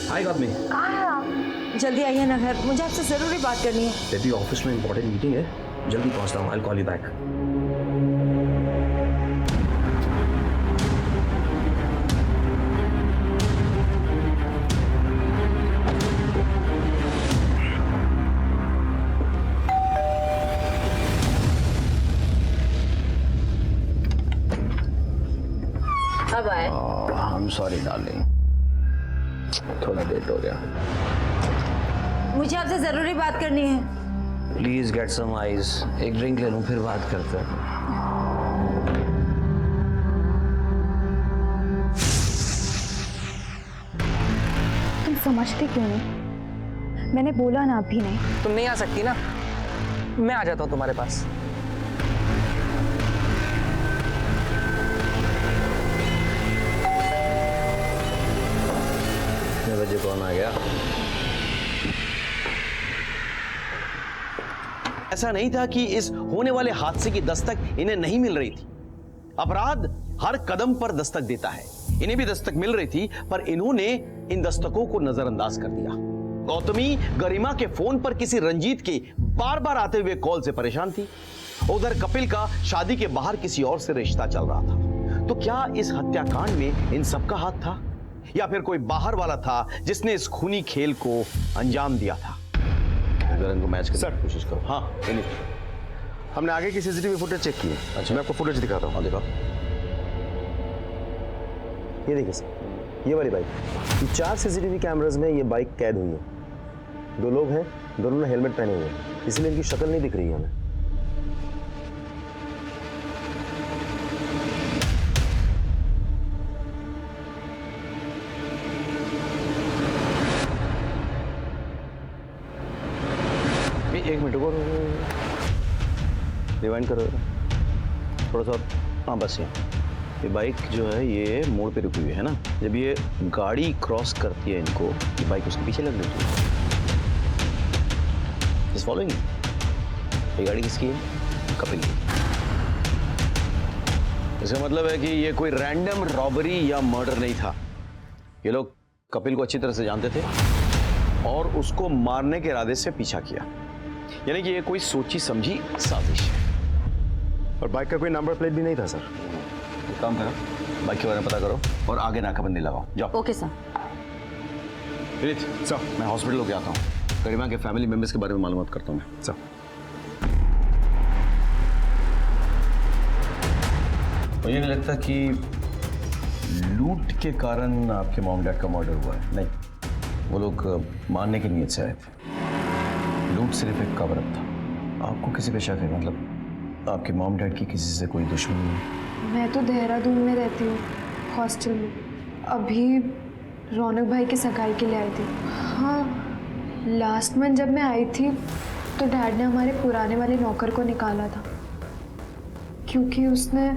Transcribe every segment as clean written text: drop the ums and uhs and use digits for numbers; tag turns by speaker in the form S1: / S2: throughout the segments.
S1: हाय गॉटमी।
S2: कहाँ है आप? जल्दी आइए ना घर, मुझे आपसे ज़रूरी बात करनी है।
S1: बेबी ऑफिस में इंपॉर्टेंट मीटिंग है, जल्दी पहुंचता हूँ। I will call you back.
S2: अब आए?
S1: आई एम सॉरी डार्लिंग, थोड़ा लेट हो गया।
S2: मुझे आपसे ज़रूरी बात करनी है।
S1: प्लीज गेट सम आइस, एक ड्रिंक ले लूं फिर बात करते हैं।
S3: तुम समझते क्यों नहीं? मैंने बोला ना अभी नहीं।
S4: तुम नहीं आ सकती ना, मैं आ जाता हूँ तुम्हारे पास।
S1: कितने बजे कौन आ गया?
S5: ऐसा नहीं था कि इस होने वाले हादसे की दस्तक इन्हें नहीं मिल रही थी। अपराध हर कदम पर दस्तक देता है, इन्हें भी दस्तक मिल रही थी, पर इन्होंने इन दस्तकों को नजरअंदाज कर दिया। गौतमी गरिमा के फोन पर किसी रंजीत के बार बार आते हुए कॉल से परेशान थी। उधर कपिल का शादी के बाहर किसी और से रिश्ता चल रहा था। तो क्या इस हत्याकांड में इन सबका हाथ था, या फिर कोई बाहर वाला था जिसने इस खूनी खेल को अंजाम दिया था?
S1: अगर इनको मैच करने
S5: सर
S1: की कोशिश करो।
S5: हाँ,
S6: हमने आगे की सीसीटीवी फुटेज चेक की है।
S1: अच्छा।
S6: मैं आपको फुटेज दिखाता हूँ।
S1: देखो,
S6: ये देखिए सर, ये वाली बाइक, ये 4 सीसीटीवी कैमरास में ये बाइक कैद हुई है। 2 लोग हैं, दोनों ने हेलमेट पहने हुए हैं, इसलिए इनकी शक्ल नहीं दिख रही है हमें।
S5: एक मिनट रुको,
S6: रिवाइंड करो
S5: थोड़ा सा। हाँ बस ये बाइक जो है ये मोड़ पे रुकी हुई है ना। जब ये गाड़ी क्रॉस करती है इनको, ये बाइक उसके पीछे लग जाती है। इस फॉलोइंग, ये गाड़ी किसकी है? कपिल की। इसका मतलब है कि ये कोई रैंडम रॉबरी या मर्डर नहीं था। ये लोग कपिल को अच्छी तरह से जानते थे और उसको मारने के इरादे से पीछा किया। यानी कि ये कोई सोची समझी साजिश है।
S6: और बाइक का कोई नंबर प्लेट भी नहीं था सर।
S5: एक काम करो, बाइक के बारे में पता करो और आगे नाकाबंदी लगाओ। जाओ।
S2: Okay sir.
S5: प्रीत सर, मैं हॉस्पिटल होके आता हूँ। गरिमा के फैमिली मेंबर्स के बारे में मालूमात करता हूँ मैं।
S6: सर,
S5: मुझे नहीं लगता कि लूट के कारण आपके मॉम डैड का मर्डर हुआ है। नहीं, वो लोग मारने की नीयत से आए थे। लूट सिर्फ एक कवर अप था। आपको किसी पे शक है? मतलब आपके मॉम डैड की किसी से कोई दुश्मनी नहीं?
S3: मैं तो देहरादून में रहती हूँ, हॉस्टल में। अभी रौनक भाई की सगाई के लिए आई थी। हाँ, लास्ट मंथ जब मैं आई थी तो डैड ने हमारे पुराने वाले नौकर को निकाला था, क्योंकि उसने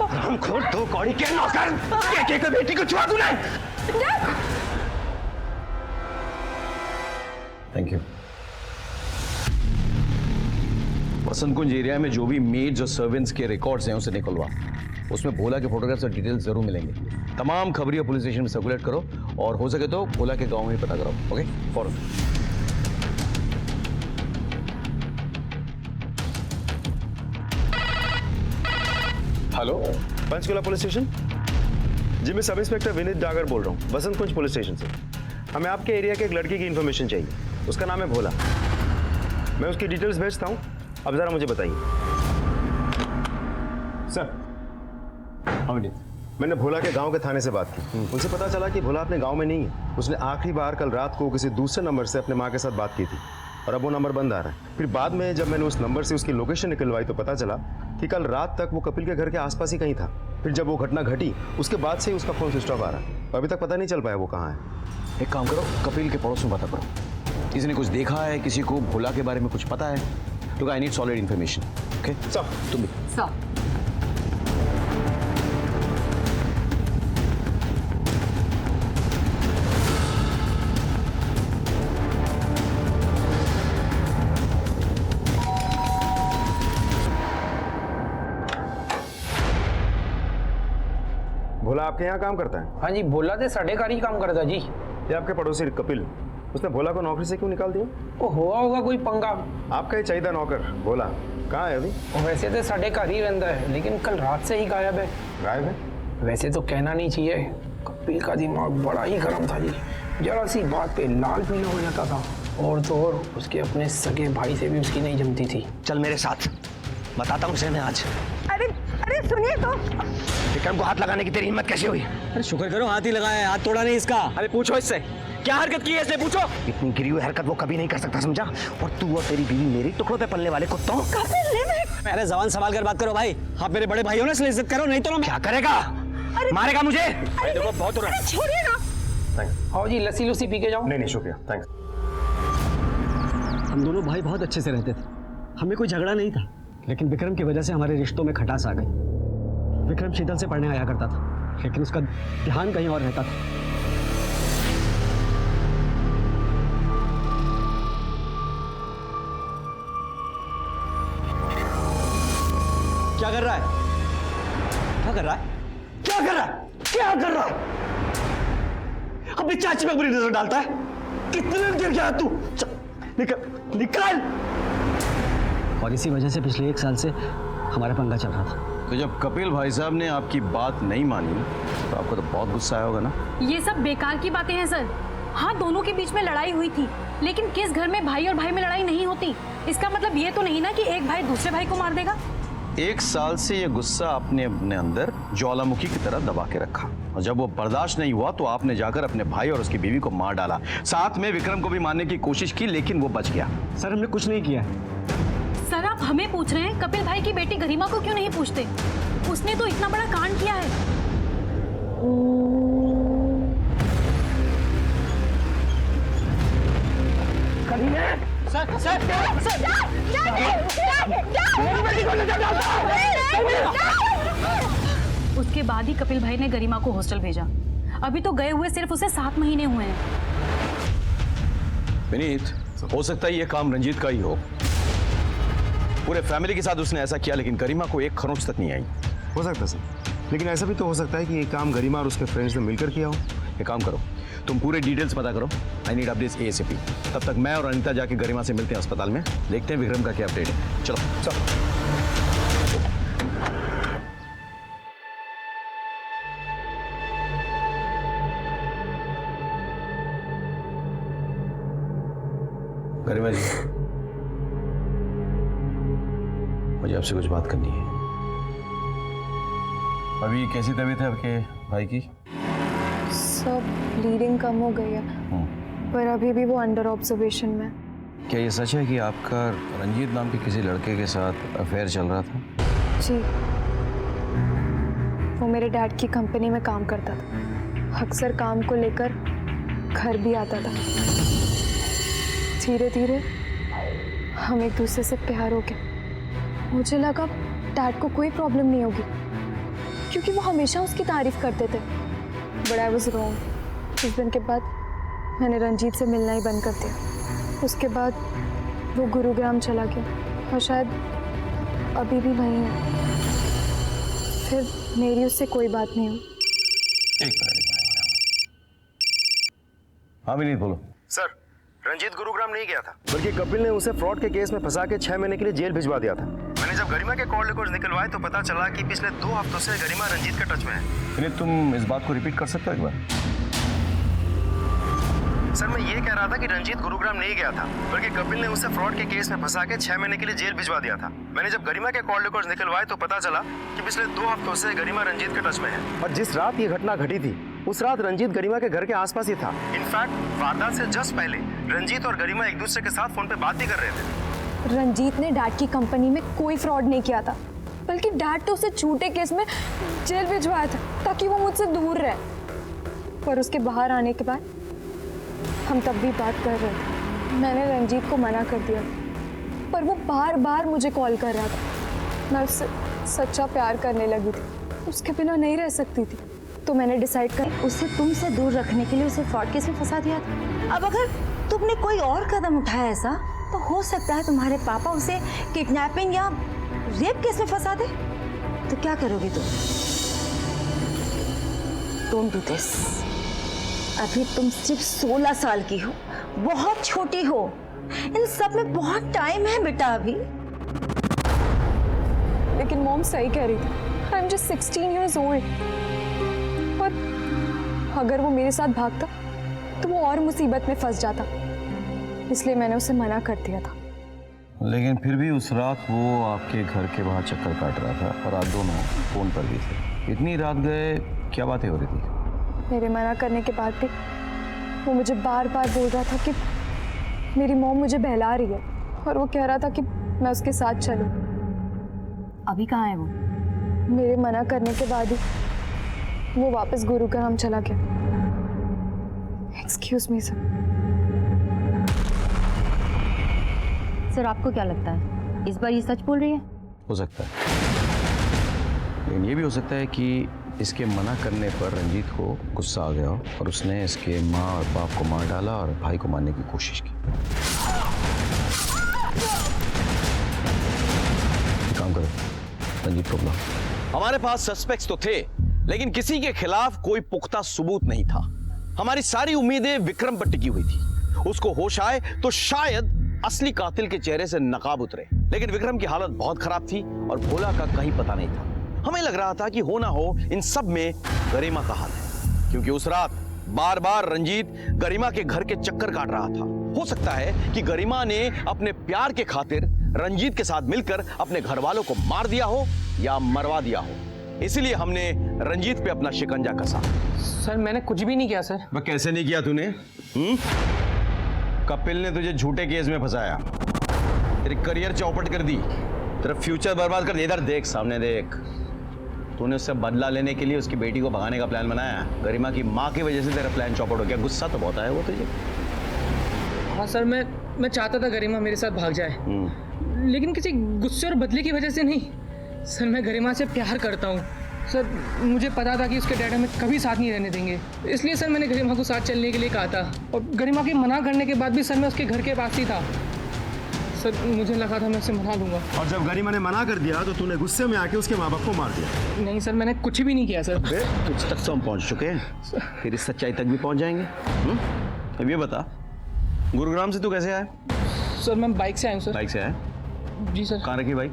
S5: हरामखोर, 2 कौड़ी के नौकर, के बेटी को छुआ तूने। Thank you. Vasant Kunj area में जो भी मेड्स और सर्वेंट्स के रिकॉर्ड्स हैं उसे निकलवा। उसमें भोला के फोटोग्राफ्स और डिटेल्स जरूर मिलेंगे। तमाम खबरियां पुलिस स्टेशन में सर्कुलेट करो और हो सके तो भोला के गांव में ही पता कराओ। ओके, फौरन।
S6: हेलो, पंचकुला पुलिस स्टेशन जी। मैं सब इंस्पेक्टर विनीत डागर बोल रहा हूँ, बसंत कुंज पुलिस स्टेशन से। हमें आपके एरिया के एक लड़के की इन्फॉर्मेशन चाहिए। उसका नाम है भोला। मैं उसकी डिटेल्स भेजता हूँ, अब जरा मुझे बताइए। सर, हाँ विनीत, मैंने भोला के गांव के थाने से बात की। उनसे पता चला कि भोला अपने गांव में नहीं है। उसने आखिरी बार कल रात को किसी दूसरे नंबर से अपने माँ के साथ बात की थी और अब वो नंबर बंद आ रहा है। फिर बाद में जब मैंने उस नंबर से उसकी लोकेशन निकलवाई तो पता चला कि कल रात तक वो कपिल के घर के आसपास ही कहीं था। फिर जब वो घटना घटी उसके बाद से ही उसका फोन स्विच ऑफ आ रहा है। अभी तक पता नहीं चल पाया वो कहाँ है।
S5: एक काम करो, कपिल के पड़ोस में पता करो। किसी ने कुछ देखा है, किसी को भोला के बारे में कुछ पता है? Look, I need solid information. Okay?
S6: Sir,
S5: तुम भी।
S2: सर।
S6: आपके यहाँ काम करता है?
S4: हाँ जी, भोला तो साढ़े घर ही काम करता जी।
S6: ये आपके पड़ोसी कपिल, उसने भोला को नौकरी से क्यों निकाल दिया?
S4: वो हुआ होगा कोई पंगा।
S6: आपका ही चाहिए नौकर भोला, कहाँ है अभी?
S4: वैसे तो साढ़े घर ही रहता है, लेकिन कल रात से ही गायब है।
S6: गायब है?
S4: वैसे तो कहना नहीं चाहिए, कपिल का दिमाग बड़ा ही गर्म था जी। जरा सी बात पे लाल पीला हो जाता था, और तो और उसके अपने सगे भाई से भी उसकी नहीं जमती थी।
S5: चल मेरे साथ, बताता हूँ मैं आज।
S2: अरे अरे सुनिए तो।
S5: विक्रम को हाथ लगाने की तेरी हिम्मत कैसे हुई?
S7: अरे शुक्र करो हाथ ही लगाया है, हाथ तोड़ा नहीं इसका।
S5: अरे पूछो इससे, क्या हरकत की है इसने, पूछो। इतनी गिरी हुई हरकत वो कभी नहीं कर सकता, समझा? और तू और तेरी बीवी मेरी टुकड़ों पे पलने वाले कुत्तों।
S7: अरे जबान संभाल कर बात करो भाई, आप मेरे बड़े भाई हो ना, इसलिए इज्जत करो, नहीं तो ना।
S5: क्या करेगा? मारेगा मुझे?
S6: देखो बहुत हो रहा है।
S2: छोड़िए ना।
S6: थैंक्स।
S4: आओ जी, लस्सी लुस्सी पी के जाओ।
S6: नहीं शुक्रिया, थैंक्स।
S7: हम दोनों भाई बहुत अच्छे से रहते थे, हमें कोई झगड़ा नहीं था, लेकिन विक्रम की वजह से हमारे रिश्तों में खटास आ गई। विक्रम शीतल से पढ़ने आया करता था, लेकिन उसका ध्यान कहीं और रहता था। क्या कर रहा है? क्या कर रहा है? क्या कर रहा है? क्या कर रहा है? अपनी चाची में बुरी नजर डालता है। कितने गिर गया तू? निकल निकल। और इसी वजह से पिछले 1 साल से हमारा पंगा चल रहा था।
S1: तो जब कपिल भाई साहब ने आपकी बात नहीं मानी तो आपको तो बहुत गुस्सा आया होगा ना?
S8: ये सब बेकार की बातें हैं सर। हाँ, दोनों के बीच में लड़ाई हुई थी, लेकिन किस घर में भाई और भाई में लड़ाई नहीं होती? इसका मतलब ये तो नहीं ना कि एक भाई दूसरे भाई को मार देगा।
S1: 1 साल से ये गुस्सा आपने अपने अंदर ज्वालामुखी की तरह दबा के रखा, और जब वो बर्दाश्त नहीं हुआ तो आपने जाकर अपने भाई और उसकी बीवी को मार डाला। साथ में विक्रम को भी मारने की कोशिश की, लेकिन वो बच गया।
S7: सर हमने कुछ नहीं किया है।
S8: सर आप हमें पूछ रहे हैं, कपिल भाई की बेटी गरिमा को क्यों नहीं पूछते? उसने तो इतना बड़ा कांड किया है। उसके बाद ही कपिल भाई ने गरिमा को हॉस्टल भेजा। अभी तो गए हुए सिर्फ उसे 7 महीने हुए हैं।
S1: विनीत, हो सकता है ये काम रंजीत का ही हो। पूरे फैमिली के साथ उसने ऐसा किया, लेकिन गरिमा को 1 खरोंच तक नहीं आई।
S6: हो सकता है सर, लेकिन ऐसा भी तो हो सकता है कि ये काम गरिमा और उसके फ्रेंड्स ने मिलकर किया हो।
S1: एक काम करो, तुम पूरे डिटेल्स पता करो। I need updates ASAP। तब तक मैं और अनीता जाके गरिमा से मिलते हैं अस्पताल में, देखते हैं विक्रम का क्या अपडेट है। चलो चलो। गरिमा जी, मुझे आपसे कुछ बात करनी है। अभी कैसी तबीयत है आपके भाई की?
S3: सब ब्लीडिंग कम हो गई है, पर अभी भी वो अंडर ऑब्जर्वेशन में।
S1: क्या ये सच है कि आपका रंजीत नाम के किसी लड़के के साथ अफेयर चल रहा था?
S3: जी, वो मेरे डैड की कंपनी में काम करता था। अक्सर काम को लेकर घर भी आता था। धीरे धीरे हम एक दूसरे से प्यार हो गया। मुझे लगा डैड को कोई प्रॉब्लम नहीं होगी, क्योंकि वो हमेशा उसकी तारीफ करते थे। But I was wrong. कुछ दिन के बाद मैंने रंजीत से मिलना ही बंद कर दिया। उसके बाद वो गुरुग्राम चला गया और शायद अभी भी वहीं है। फिर मेरी उससे कोई बात नहीं हुई।
S1: एक मिनट। हाँ विनीत, बोलो।
S6: सर, रंजीत गुरुग्राम नहीं गया था, बल्कि कपिल ने उसे फ्रॉड के केस में फंसा के 6 महीने के लिए जेल भिजवा दिया था। मैंने जब गरिमा के कॉल रिकॉर्ड्स निकलवाए तो पता चला कि पिछले 2 हफ्तों से गरिमा रंजीत के टच में है।
S1: विनीत, तुम इस बात को रिपीट कर सकते हो एक बार?
S6: सर, मैं ये कह रहा था कि रंजीत गुरुग्राम नहीं गया था, बल्कि कपिल ने उसे फ्रॉड के केस में फंसा के 6 महीने के लिए जेल भिजवा दिया था। मैंने जब गरिमा के कॉल रिकॉर्ड्स निकलवाए तो पता चला कि पिछले 2 हफ्तों से गरिमा रंजीत के टच में है। और जिस रात ये घटना घटी थी, उस रात रंजीत गरिमा के घर के आसपास ही था। इनफैक्ट वारदात से जस्ट पहले रंजीत और गरिमा एक दूसरे के साथ फोन पे बात भी कर रहे थे।
S3: रंजीत ने डैड की कंपनी में कोई फ्रॉड नहीं किया था, बल्कि डैड तो उसे झूठे केस में जेल भिजवाया था ताकि वो मुझसे दूर रहे। पर उसके बाहर आने के बाद हम तब भी बात कर रहे थे। मैंने रंजीत को मना कर दिया, पर वो बार बार मुझे कॉल कर रहा था। मैं उससे सच्चा प्यार करने लगी थी, उसके बिना नहीं रह सकती थी। तो मैंने डिसाइड कर
S2: उसे तुमसे दूर रखने के लिए उसे फ्रॉड केस में फंसा दिया था। अब अगर तुमने कोई और कदम उठाया ऐसा, तो हो सकता है तुम्हारे पापा उसे किडनैपिंग या रेप केस में फंसा दे। तो क्या करोगी तुम? Don't do this. अभी तुम सिर्फ 16 साल की हो, बहुत छोटी हो। इन सब में बहुत टाइम है बेटा अभी।
S3: लेकिन मॉम सही कह रही थी, I am just 16 years old। और अगर वो मेरे साथ भागता तो वो और मुसीबत में फंस जाता, इसलिए मैंने उसे मना कर दिया था।
S1: लेकिन फिर भी उस रात वो आपके घर के बाहर चक्कर काट रहा था और आप दोनों फोन पर भी थे। इतनी रात गए, क्या बातें हो रही थी?
S3: मेरे मना करने के बाद भी वो मुझे बार बार बोल रहा था कि मेरी मॉम मुझे बहला रही है, और वो कह रहा था कि मैं उसके साथ चलूं।
S2: अभी कहाँ है वो?
S3: मेरे मना करने के बाद ही वो वापस गुरुग्राम चला गया। Excuse me sir.
S2: सर आपको क्या लगता है, इस बार ये सच बोल रही है?
S1: हो सकता है, लेकिन ये भी हो सकता है कि इसके मना करने पर रंजीत को गुस्सा आ गया हो और उसने इसके माँ और बाप को मार डाला और भाई को मारने की कोशिश की। काम करो, रंजीत को बुलाओ।
S5: हमारे पास सस्पेक्ट्स तो थे, लेकिन किसी के खिलाफ कोई पुख्ता सबूत नहीं था। हमारी सारी उम्मीदें विक्रम पर टिकी हुई थी। उसको होश आए तो शायद असली कातिल के चेहरे से नकाब उतरे, लेकिन विक्रम की हालत बहुत खराब थी और भोला का कहीं पता नहीं था। हमें लग रहा था कि हो ना हो इन सब में गरिमा का हाथ है, क्योंकि उस रात बार बार रंजीत गरिमा के घर के चक्कर काट रहा था। हो सकता है कि गरिमा ने अपने प्यार के खातिर रंजीत के साथ मिलकर अपने घर वालों को मार दिया हो या मरवा दिया हो, इसीलिए हमने रंजीत पे अपना शिकंजा कसा।
S4: सर मैंने कुछ भी नहीं किया सर।
S1: वह कैसे नहीं किया तूने? कपिल ने तुझे झूठे केस में फंसाया, तेरी करियर चौपट कर दी, तेरा फ्यूचर बर्बाद कर दिया। इधर देख, सामने देख। तूने उससे बदला लेने के लिए उसकी बेटी को भगाने का प्लान बनाया। गरिमा की माँ की वजह से तेरा प्लान चौपट हो गया। गुस्सा तो बहुत आया वो तुझे।
S4: हाँ सर, मैं चाहता था गरिमा मेरे साथ भाग जाए, लेकिन किसी गुस्से और बदले की वजह से नहीं। सर मैं गरिमा से प्यार करता हूँ सर। मुझे पता था कि उसके डैड हमें कभी साथ नहीं रहने देंगे, इसलिए सर मैंने गरिमा को साथ चलने के लिए कहा था। और गरिमा के मना करने के बाद भी सर मैं उसके घर के पास ही था। सर मुझे लगा था मैं उसे मना लूंगा।
S6: और जब गरिमा ने मना कर दिया तो तूने गुस्से में आके उसके माँ बाप को मार दिया।
S4: नहीं सर, मैंने कुछ भी नहीं किया सर।
S1: तुझ तक तो हम पहुंच चुके हैं, फिर इस सच्चाई तक भी पहुंच जाएंगे। अब ये बता, गुरुग्राम से तू कैसे आया?
S4: सर मैं बाइक से आया हूँ सर।
S1: बाइक से आया?
S4: जी सर।
S1: कहाँ रखी बाइक?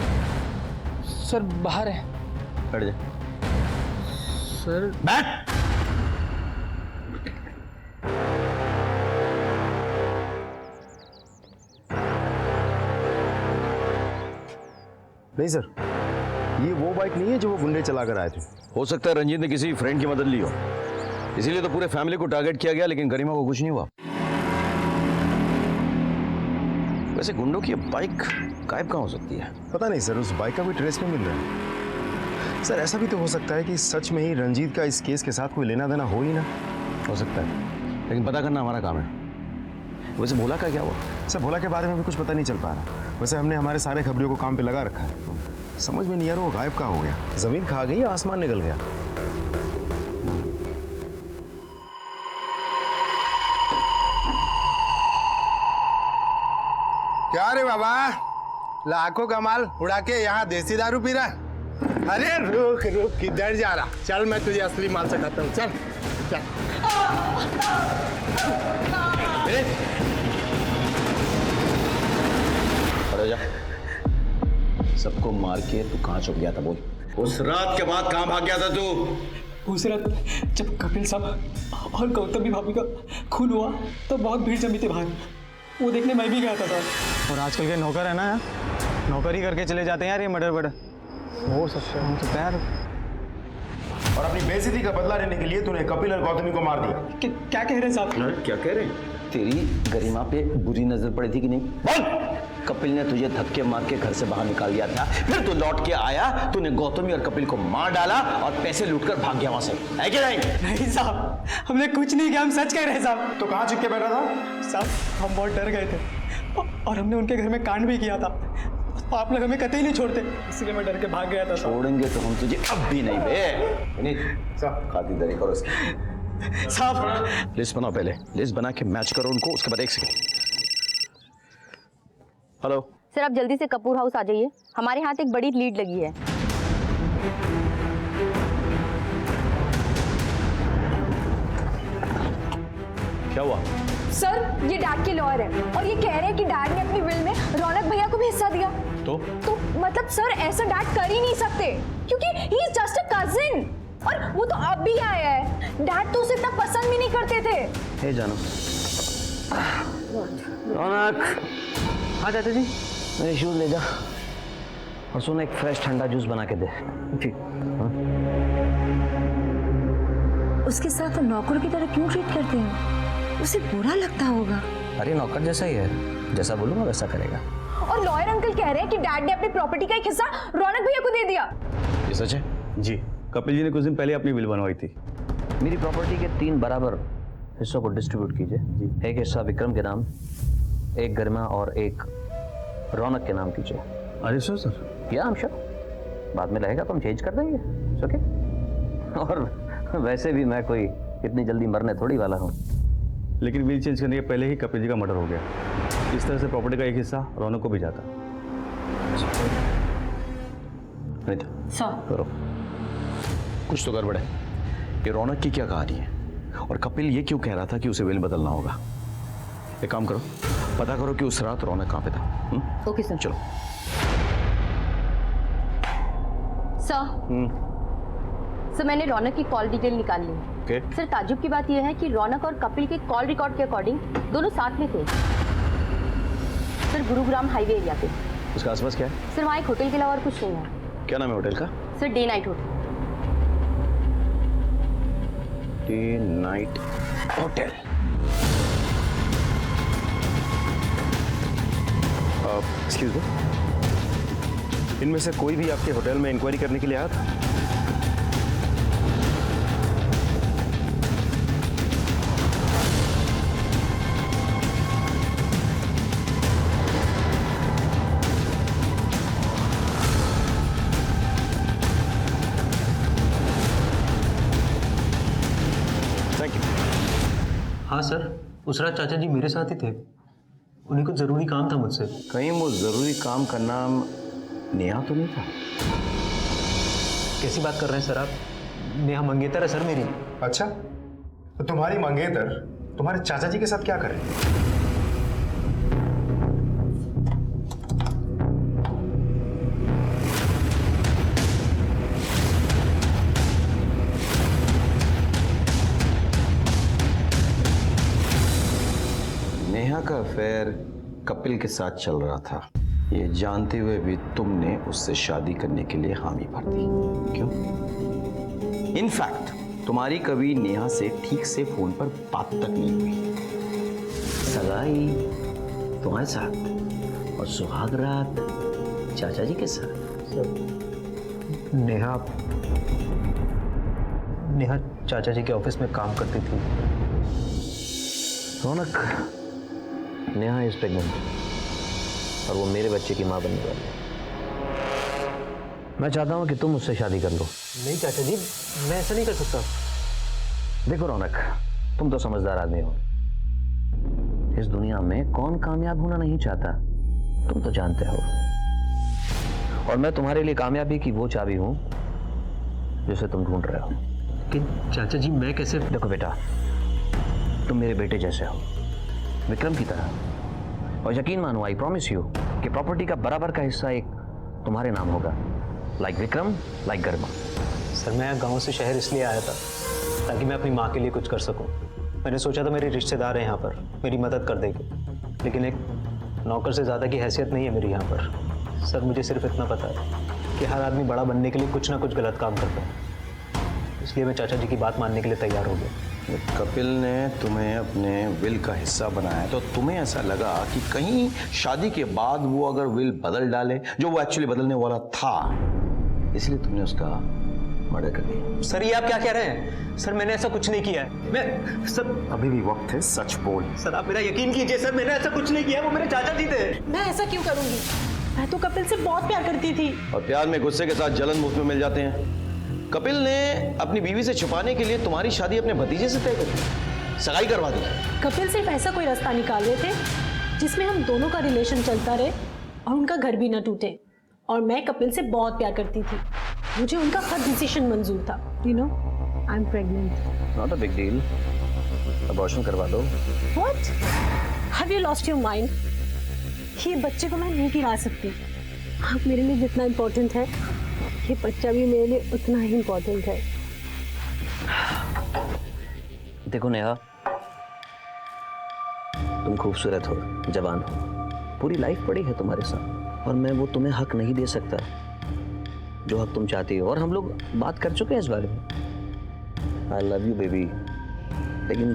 S4: सर बाहर है।
S1: बैठ जा।
S4: सर
S1: बैठ।
S6: नहीं सर, ये वो बाइक नहीं है जो वो गुंडे चला कर आए थे।
S1: हो सकता है रंजीत ने किसी फ्रेंड की मदद ली हो, इसीलिए तो पूरे फैमिली को टारगेट किया गया, लेकिन गरिमा को कुछ नहीं हुआ। वैसे गुंडों की बाइक गायब कहाँ हो सकती है?
S6: पता नहीं सर, उस बाइक का कोई ट्रेस नहीं मिल रहा है। सर ऐसा भी तो हो सकता है कि सच में ही रंजीत का इस केस के साथ कोई लेना देना हो ही ना।
S1: हो सकता है, लेकिन पता करना हमारा काम है। वैसे भोला का क्या हुआ?
S6: सर भोला के बारे में भी कुछ पता नहीं चल पा रहा। वैसे हमने हमारे सारे खबरियों को काम पे लगा रखा है, समझ में नहीं आ रहा वो गायब कहाँ हो गया। जमीन खा गई या आसमान निकल गया।
S9: क्या रे बाबा, लाखों का माल उड़ा के यहाँ देसी दारू पी रहा है? अरे रुक रुक, किधर जा रहा? चल मैं तुझे असली माल सिखाता हूँ। चल चल।
S1: अरे जा, सबको मार के तू कहाँ छुप गया था बोल? उस रात के बाद कहाँ भाग गया था तू?
S10: उस रात जब कपिल साहब और गौतमी भाभी का खून हुआ तो बहुत भीड़ जमी थी बाहर, वो देखने मैं भी गया था सर।
S11: और आजकल के नौकर है ना, नौकरी करके चले जाते हैं यार ये मर्डर वर्डर।
S4: हो सकता है
S11: यार।
S6: और अपनी बेइज्जती का बदला लेने के लिए तूने कपिल और गौतमी को मार दिया।
S10: क्या कह रहे हैं साहब?
S1: क्या कह रहे हैं? तेरी गरिमा पे बुरी नजर पड़ी थी कि नहीं? बोल! कपिल ने तुझे धक्के मार के घर से बाहर निकाल दिया था, फिर तू लौट के आया, तूने गौतमी और कपिल को मार डाला और पैसे लूटकर भाग गया वहां से, है कि नहीं?
S10: नहीं साहब, हमने कुछ नहीं किया, हम सच कह रहे हैं साहब।
S6: तो कहाँ छिप के बैठा था?
S10: साहब हम बहुत डर गए थे और हमने उनके घर में कांड भी किया था। आप लोग हमें कतई नहीं छोड़ते, इसलिए मैं डर के भाग गया था।
S1: छोड़ेंगे तो हम तुझे अब भी नहीं बे। खातिरदारी करो इसकी।
S10: साहब
S1: लिस्ट बनाओ, पहले लिस्ट बना के मैच करो उनको, उसके बाद एक सेकंड। हेलो
S2: सर, आप जल्दी से कपूर हाउस आ जाइए, हमारे हाथ एक बड़ी लीड लगी है।
S1: क्या हुआ?
S3: सर ये डैड के लॉयर है और ये कह रहे हैं कि डैड ने अपनी विल में रौनक भैया को भी हिस्सा दिया।
S1: तो
S3: मतलब सर ऐसा डैड कर ही नहीं सकते क्योंकि he is just a cousin और वो तो अब भी आया है। डैड तो उसे इतना पसंद भी नहीं करते थे।
S5: हे जानो। रौनक,
S4: हाँ चाचा जी।
S5: मेरे शूज ले जा और सुन एक फ्रेश ठंडा जूस बना के दे।
S4: ठीक।
S2: उसके साथ नौकर की तरह क्यों ट्रीट करते हैं? उसे बुरा लगता होगा।
S5: अरे नौकर जैसा ही है, जैसा बोलूंगा वैसा करेगा।
S3: और लॉयर अंकल कह रहे हैं कि डैड ने अपनी प्रॉपर्टी का एक हिस्सा रौनक भैया को दे दिया।
S5: ये सच है?
S1: जी, कपिल जी ने कुछ दिन पहले अपनी विल बनवाई थी।
S5: मेरी प्रॉपर्टी के 3 बराबर हिस्सों को डिस्ट्रीब्यूट कीजिए। एक हिस्सा विक्रम के नाम, एक गरिमा और एक रौनक के नाम कीजिए।
S1: अरे सर
S5: या हम श्योर, बाद में रहेगा तो हम चेंज कर देंगे। ओके? और वैसे भी मैं कोई इतनी जल्दी मरने थोड़ी वाला हूँ।
S1: लेकिन विल चेंज करने के पहले ही कपिल जी का मर्डर हो गया। इस तरह से प्रॉपर्टी का एक हिस्सा रौनक को भी जाता।
S5: करो, कुछ तो गड़बड़ है। ये रौनक की क्या कहानी है और कपिल ये क्यों कह रहा था कि उसे विल बदलना होगा? एक काम करो, पता करो कि उस रात रौनक कहाँ पे था।
S2: Okay sir.
S5: चलो।
S12: सर मैंने रौनक की कॉल डिटेल निकाल ली।
S5: ओके।
S12: सर ताजुब की बात यह है कि रौनक और कपिल के कॉल रिकॉर्ड के अकॉर्डिंग दोनों साथ में थे। सर गुरुग्राम हाईवे एरिया पे।
S5: उसका आसपास क्या है?
S12: सर वहाँ एक होटल के अलावा और कुछ नहीं है।
S5: क्या नाम है होटल का?
S12: Sir day night hotel.
S5: Day night hotel.
S6: Excuse me, इनमें से कोई भी आपके होटल में इंक्वायरी करने के लिए आया था? Thank you.
S10: हाँ सर, उस रात चाचा जी मेरे साथ ही थे। उन्हें कुछ ज़रूरी काम था मुझसे।
S5: कहीं वो ज़रूरी काम का नाम नेहा तो नहीं था?
S10: कैसी बात कर रहे हैं सर आप? नेहा मंगेतर है सर मेरी।
S6: अच्छा, तो तुम्हारी मंगेतर तुम्हारे चाचा जी के साथ क्या कर रहे हैं?
S1: नेहा का अफेयर कपिल के साथ चल रहा था, ये जानते हुए भी तुमने उससे शादी करने के लिए हामी भर दी। क्यों? इनफैक्ट तुम्हारी कभी नेहा से ठीक से फोन पर बात तक नहीं हुई।
S5: सगाई तुम्हारे साथ और सुहाग रात चाचा जी के साथ।
S10: नेहा चाचा जी के ऑफिस में काम करती थी।
S5: रौनक, नेहा इज प्रेग्नेंट और वो मेरे बच्चे की माँ बनने वाली है। मैं चाहता हूँ कि तुम उससे शादी कर लो।
S10: नहीं चाचा जी, मैं ऐसा नहीं कर सकता।
S5: देखो रौनक, तुम तो समझदार आदमी हो। इस दुनिया में कौन कामयाब होना नहीं चाहता, तुम तो जानते हो। और मैं तुम्हारे लिए कामयाबी की वो चाबी हूं जिसे तुम ढूंढ रहे हो।
S10: लेकिन चाचा जी मैं कैसे?
S5: देखो बेटा, तुम मेरे बेटे जैसे हो, विक्रम की तरह। और यकीन मानो, आई प्रॉमिस यू कि प्रॉपर्टी का बराबर का हिस्सा एक तुम्हारे नाम होगा। लाइक विक्रम, लाइक गरिमा।
S10: सर मैं गांव से शहर इसलिए आया था ताकि मैं अपनी माँ के लिए कुछ कर सकूं। मैंने सोचा था मेरे रिश्तेदार हैं यहाँ पर, मेरी मदद कर देंगे। लेकिन एक नौकर से ज़्यादा की हैसियत नहीं है मेरी यहाँ पर। सर मुझे सिर्फ इतना पता है कि हर आदमी बड़ा बनने के लिए कुछ ना कुछ गलत काम करता है। इसलिए मैं चाचा जी की बात मानने के लिए तैयार हो गया।
S1: कपिल ने तुम्हें अपने विल का हिस्सा बनाया तो तुम्हें ऐसा लगा कि कहीं शादी के बाद वो अगर विल बदल डाले, जो वो एक्चुअली बदलने वाला था, इसलिए तुमने उसका मर्डर कर दिया।
S10: सर ये आप क्या कह रहे हैं? सर मैंने ऐसा कुछ नहीं किया है। मैं सर
S6: अभी भी वक्त है, सच बोल।
S10: सर आप मेरा यकीन कीजिए सर, मैंने ऐसा कुछ नहीं किया। वो मेरे चाचा जी थे।
S8: मैं ऐसा क्यों करूंगी? मैं तो कपिल से बहुत प्यार करती थी।
S1: और प्यार में गुस्से के साथ जलन मुफ्त में मिल जाते हैं। कपिल ने अपनी बीवी से छुपाने के लिए तुम्हारी शादी अपने भतीजे से तय कर, सगाई करवा दी।
S8: कपिल सिर्फ ऐसा कोई रास्ता निकाल रहे थे जिसमें हम दोनों का रिलेशन चलता रहे और उनका घर भी न टूटे। और मैं कपिल से बहुत प्यार करती थी, मुझे उनका हर डिसीजन मंजूर था। You know, I am pregnant.
S5: Not a big deal. Abortion करवा दो।
S8: What? Have you lost your mind? ये बच्चे को मैं नहीं गिरा सकती। आप मेरे लिए जितना इम्पोर्टेंट है, ये बच्चा भी मेरे लिए उतना ही इम्पोर्टेंट है।
S5: देखो नेहा, तुम खूबसूरत हो, जवान हो, पूरी लाइफ पड़ी है तुम्हारे साथ, और मैं वो तुम्हें हक नहीं दे सकता जो हक तुम चाहती हो। और हम लोग बात कर चुके हैं इस बारे में। आई लव यू बेबी, लेकिन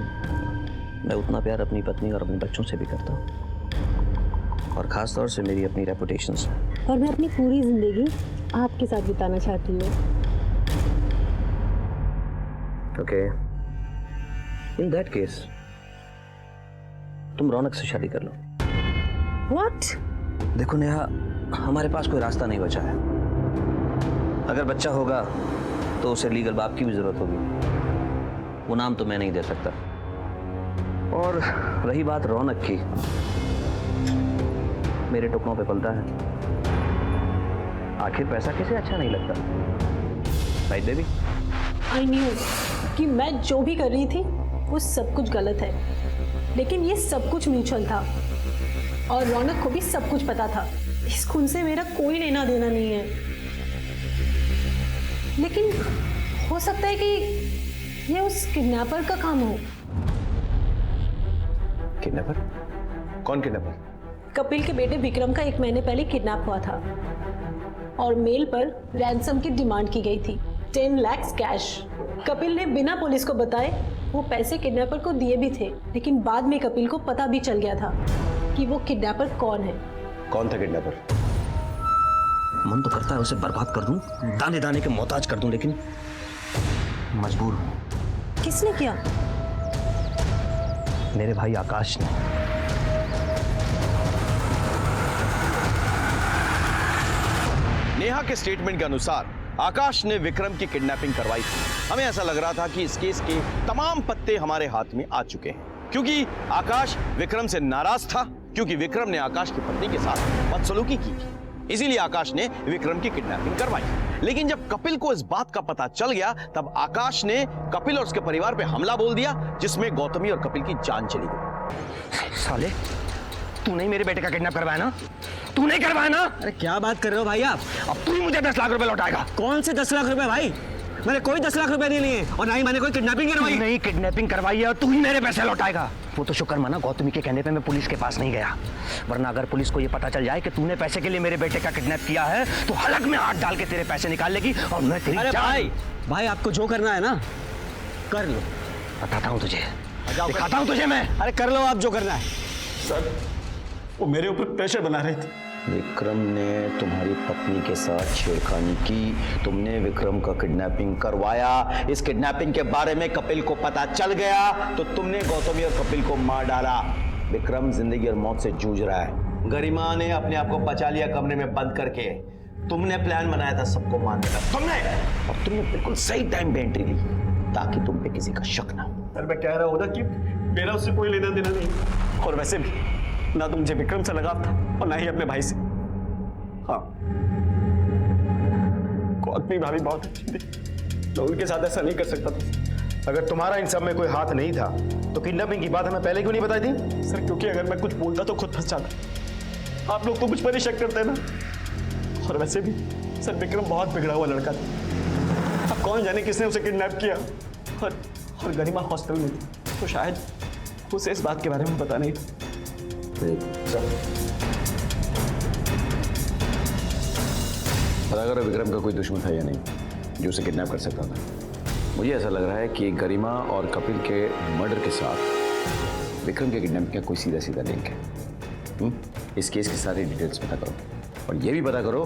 S5: मैं उतना प्यार अपनी पत्नी और अपने बच्चों से भी करता हूँ, और ख़ास तौर से मेरी अपनी रेपुटेशन से।
S8: और मैं अपनी पूरी जिंदगी आपके साथ बिताना चाहती हूँ।
S5: ओके, इन दैट केस तुम रौनक से शादी कर लो।
S8: What?
S5: देखो नेहा, हमारे पास कोई रास्ता नहीं बचा है। अगर बच्चा होगा तो उसे लीगल बाप की भी जरूरत होगी, वो नाम तो मैं नहीं दे सकता। और रही बात रौनक की, मेरे टुकड़ों पे पलता है। आखिर पैसा किसे अच्छा नहीं लगता, राइट बेबी?
S8: I knew कि मैं जो भी कर रही थी वो सब कुछ गलत है, लेकिन ये सब कुछ म्यूचुअल था और रौनक को भी सब कुछ पता था। इस खून से मेरा कोई लेना देना नहीं है, लेकिन हो सकता है कि ये उस किडनैपर का काम हो।
S5: किडनैपर? कौन किडनैपर?
S8: कपिल के बेटे विक्रम का 1 महीने पहले किडनैप हुआ था और मेल पर रैंसम की डिमांड की गई थी, 10 लाख कैश। कपिल ने बिना पुलिस को बताए वो पैसे किडनैपर को दिए भी थे, लेकिन बाद में कपिल को पता भी चल गया था कि वो किडनैपर कौन है।
S5: कौन था किडनैपर? मन तो करता है उसे बर्बाद कर दूं, दाने दाने के मोहताज कर दूं, लेकिन मजबूर हूं।
S8: किसने किया?
S5: मेरे भाई आकाश ने।
S1: नेहा के स्टेटमेंट के अनुसार आकाश ने विक्रम की किडनैपिंग करवाई थी। हमें ऐसा लग रहा था कि इस केस के तमाम पत्ते हमारे हाथ में आ चुके हैं, क्योंकि आकाश विक्रम से नाराज था, क्योंकि विक्रम ने आकाश की पत्नी के साथ बदसलूकी की थी। इसीलिए आकाश ने विक्रम की किडनैपिंग करवाई। लेकिन जब कपिल को इस बात का पता चल गया, तब आकाश ने कपिल और उसके परिवार पे हमला बोल दिया, जिसमें गौतमी और कपिल की जान चली गई।
S5: साले, तूने ही मेरे बेटे का किडनैप करवाया ना? तूने करवाया ना?
S7: अरे क्या बात कर रहे हो भाई आप?
S5: अब तू ही मुझे 10 लाख रुपए लौटाएगा।
S7: कौन से 10 लाख रुपए भाई? मैंने कोई 10 लाख रुपए नहीं लिए और ना ही मैंने कोई किडनैपिंग करवाई।
S5: नहीं किडनैपिंग करवाई है और तू ही मेरे पैसे लौटाएगा। वो तो शुक्र माना गौतमी के कहने पे मैं पुलिस के पास नहीं गया, वरना अगर पुलिस को ये पता चल जाए कि तूने पैसे के लिए मेरे बेटे का किडनैप किया है तो हलक में हाथ डाल के तेरे पैसे निकाल लेगी और मैं तेरी
S7: अरे
S5: जान।
S7: भाई आपको जो करना है ना कर लो।
S5: बताता हूँ तुझे, दिखाता हूँ तुझे मैं।
S7: अरे कर लो आप जो करना है।
S10: सर, वो मेरे ऊपर प्रेशर बना रही थी।
S5: विक्रम ने तुम्हारी पत्नी के साथ छेड़खानी की, तुमने विक्रम का किडनैपिंग करवाया। इस किडनैपिंग के बारे में कपिल को पता चल गया तो तुमने गौतमी और कपिल को मार डाला। विक्रम जिंदगी और मौत से जूझ रहा है। गरिमा ने अपने आप को बचा लिया कमरे में बंद करके। तुमने प्लान बनाया था सबको मारने का, तुमने, और तुमने बिल्कुल सही टाइम पे एंट्री ली ताकि तुम पे किसी का शक ना हो।
S10: सर मैं कह रहा हूँ ना कि मेरा उससे कोई लेना देना नहीं, और वैसे भी ना तो मुझे विक्रम से लगाव था और ना ही अपने भाई से। हाँ, गौतमी भाभी बहुत अच्छी थी, मैं उनके साथ ऐसा नहीं कर सकता था।
S6: अगर तुम्हारा इन सब में कोई हाथ नहीं था तो किडनैपिंग की बात हमें पहले क्यों नहीं बताई थी?
S10: सर क्योंकि अगर मैं कुछ बोलता तो खुद फंस जाता। आप लोग तो मुझ पर ही शक करते हैं ना। और वैसे भी सर विक्रम बहुत बिगड़ा हुआ लड़का था। अब कौन जाने किसने उसे किडनैप किया, और गरिमा हॉस्टल में थी, तो शायद उसे इस बात के बारे में पता नहीं था।
S1: पता करो विक्रम का कोई दुश्मन था या नहीं जो उसे किडनैप कर सकता था। मुझे ऐसा लग रहा है कि गरिमा और कपिल के मर्डर के साथ विक्रम के किडनैप का कोई सीधा सीधा लिंक है। इस केस की सारी डिटेल्स पता करो, और ये भी पता करो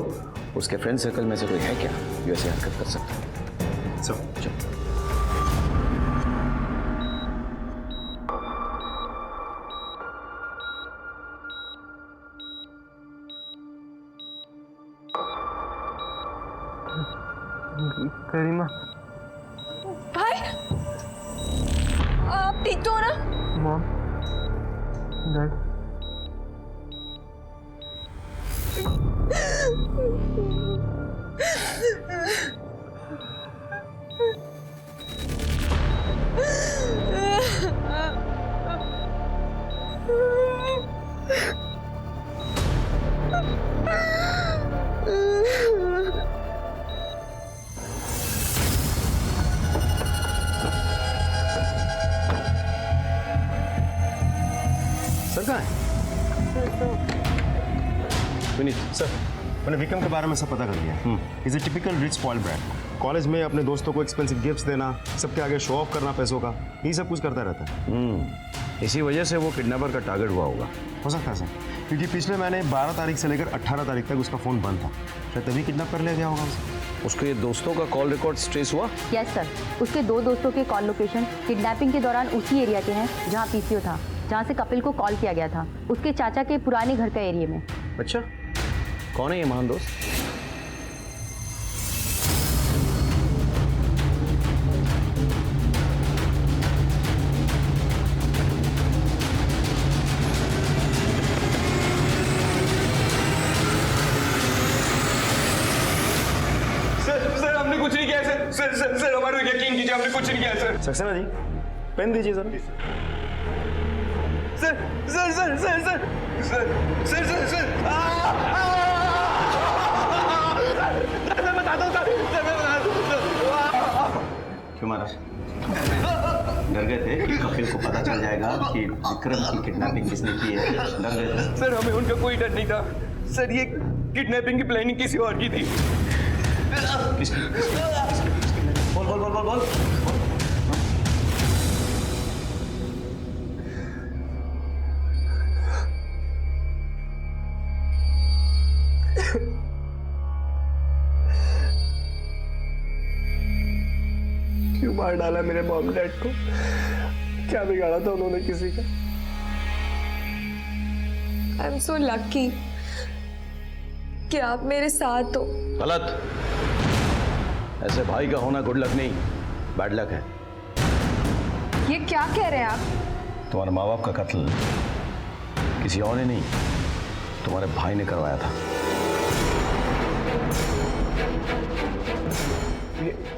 S1: उसके फ्रेंड सर्कल में से कोई है क्या जो ऐसी हरकत कर सकता है। चलो।
S10: गरिमा
S2: भाई, आप ठीक तो हो ना?
S10: मॉम, डैड,
S6: सर कहाँ है?
S5: विनीत
S6: सर मैंने विक्रम के बारे में सब पता कर लिया। Is a typical rich spoil brat. College में अपने दोस्तों को एक्सपेंसिव गिफ्ट्स देना, सबके आगे शो ऑफ करना पैसों का, यही सब कुछ करता रहता है।
S1: इसी वजह से वो किडनैपर का टारगेट हुआ होगा।
S6: हो सकता है सर, क्योंकि पिछले महीने 12 तारीख से लेकर 18 तारीख तक उसका फ़ोन बंद था, शायद तभी किडनैप कर लिया गया होगा उसे।
S5: उसके दोस्तों का कॉल रिकॉर्ड ट्रेस हुआ?
S12: यस सर, उसके 2 दोस्तों के कॉल लोकेशन किडनैपिंग के दौरान उसी एरिया के हैं जहां पीसीओ था, जहां से कपिल को कॉल किया गया था, उसके चाचा के पुराने घर का एरिया में।
S5: अच्छा, कौन है ये महान दोस्त?
S7: सर हमने कुछ नहीं किया सर। सर हमारे यकीन कीजिए, हमने कुछ नहीं किया सर।
S6: सक्सेना जी पेन दीजिए सर।
S7: सर मैं बताता हूँ सर, मैं बता दूँ।
S1: क्यों महाराज डर गए थे कि कपिल को पता चल जाएगा कि विक्रम की किडनैपिंग किसने की है? डर गए थे?
S7: सर हमें उनका कोई डर नहीं था सर, ये किडनैपिंग की प्लानिंग किसी और की थी।
S1: बोल बोल बोल बोल बोल।
S7: क्यों मार डाला मेरे मॉम डैड को? क्या बिगाड़ा था उन्होंने किसी का?
S3: आई एम सो लकी कि आप मेरे साथ हो।
S5: गलत। ऐसे भाई का होना गुड लक नहीं, बैड लक है।
S3: ये क्या कह रहे हैं आप?
S1: तुम्हारे माँ बाप का कत्ल किसी और ने नहीं, तुम्हारे भाई ने करवाया था।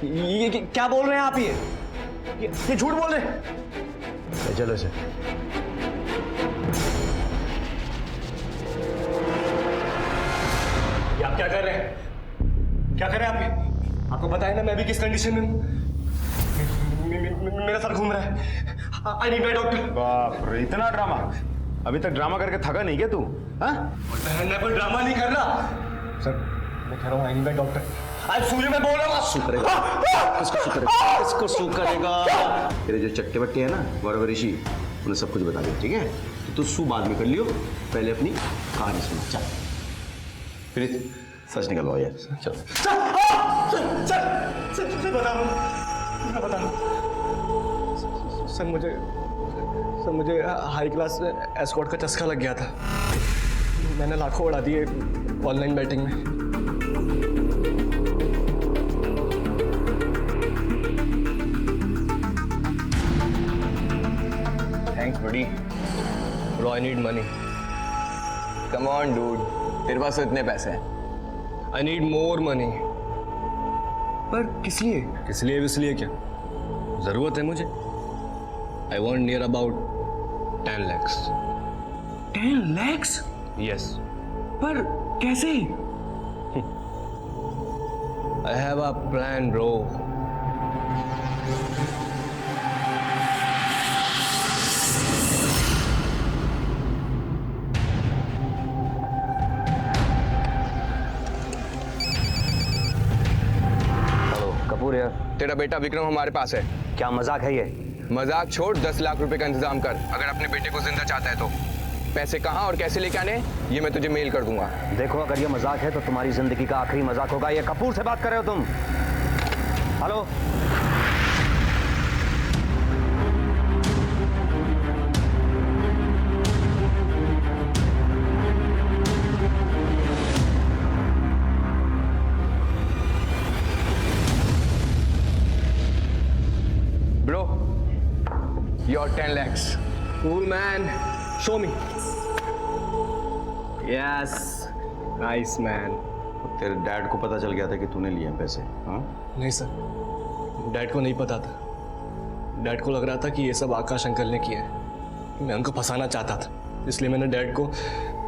S7: ये क्या बोल रहे हैं आप? ये झूठ बोल रहे हैं।
S1: चलो इसे।
S7: आप क्या कर रहे हैं? क्या कर रहे हैं आप? आपको पता है ना मैं भी किस कंडीशन में हूँ। मेरा सर घूम रहा है। I need my doctor.
S6: बाप रे, इतना ड्रामा! अभी तक ड्रामा करके थका नहीं क्या तू?
S7: मैं कोई ड्रामा नहीं कर रहा सर, मैं कह रहा हूँ आई नीड माय डॉक्टर। आज सूर्य में बोल रहा हूँ।
S1: सू करेगा? किसको सू करेगा? किसको सू करेगा? तेरे जो चट्टे बट्टे है ना गौरव ऋषि, उन्हें सब कुछ बता दिया, ठीक है? तो तू सू बाद में कर लियो, पहले अपनी कहानी सुना। चल प्रीत, सच निकलवाओ यार। चल
S7: सर मुझे हाई क्लास एस्कॉर्ट का चस्का लग गया था। मैंने लाखों उड़ा दिए ऑनलाइन बैटिंग में। थैंक्स बड़ी। Bro I need money. Come on dude, तेरे पास तो इतने पैसे हैं। I need more money. पर किस लिए? किस लिए इसलिए क्या? जरूरत है मुझे। I want near about 10 lakhs। 10 lakhs? Yes. पर कैसे? I have a plan bro.
S10: Kapoor यार,
S7: तेरा बेटा विक्रम हमारे पास है।
S10: क्या मजाक है ये?
S7: मजाक छोड़, 10 लाख रुपए का इंतजाम कर अगर अपने बेटे को जिंदा चाहता है तो। पैसे कहाँ और कैसे लेके आने ये मैं तुझे मेल कर दूंगा।
S10: देखो, अगर ये मजाक है तो तुम्हारी जिंदगी का आखिरी मजाक होगा। ये कपूर से बात कर रहे हो तुम? Hello?
S7: Bro, your 10 lakhs. Cool man. Show me. Yes. Nice man.
S1: तेरे डैड को पता चल गया था कि तूने लिए हैं पैसे? हाँ?
S7: नहीं सर, डैड को नहीं पता था। डैड को लग रहा था कि ये सब आकाश अंकल ने किया है। मैं उनको फंसाना चाहता था, इसलिए मैंने डैड को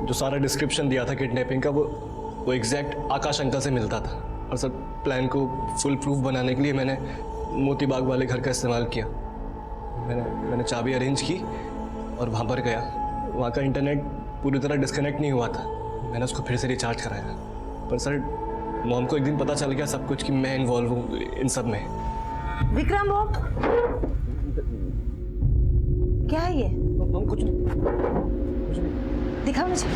S7: जो सारा डिस्क्रिप्शन दिया था किडनैपिंग का वो एग्जैक्ट आकाश अंकल से मिलता था। और सर प्लान को फुल प्रूफ बनाने के लिए मैंने मोती बाग वाले घर का इस्तेमाल किया। मैंने चाबी अरेंज की और वहाँ पर गया।
S13: वहाँ का इंटरनेट पूरी तरह डिस्कनेक्ट नहीं हुआ था। मैंने उसको फिर से रिचार्ज कराया, पर सर मॉम को एक दिन पता चल गया सब कुछ कि मैं इन्वॉल्व हूँ इन सब में।
S2: विक्रम वो क्या है ये?
S13: हम कुछ
S2: दिखा मुझे।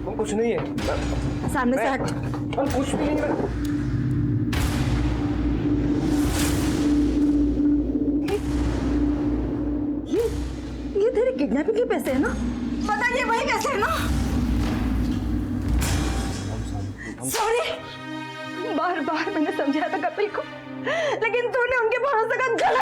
S13: हम कुछ नहीं है।
S2: सामने से हट।
S13: हम कुछ भी नहीं है।
S2: ये तेरे किडनैपिंग के पैसे है ना? पता ये वही पैसे है ना? सॉरी, बार बार मैंने समझाया था कपिल को, लेकिन तूने उनके भरोसे का गलत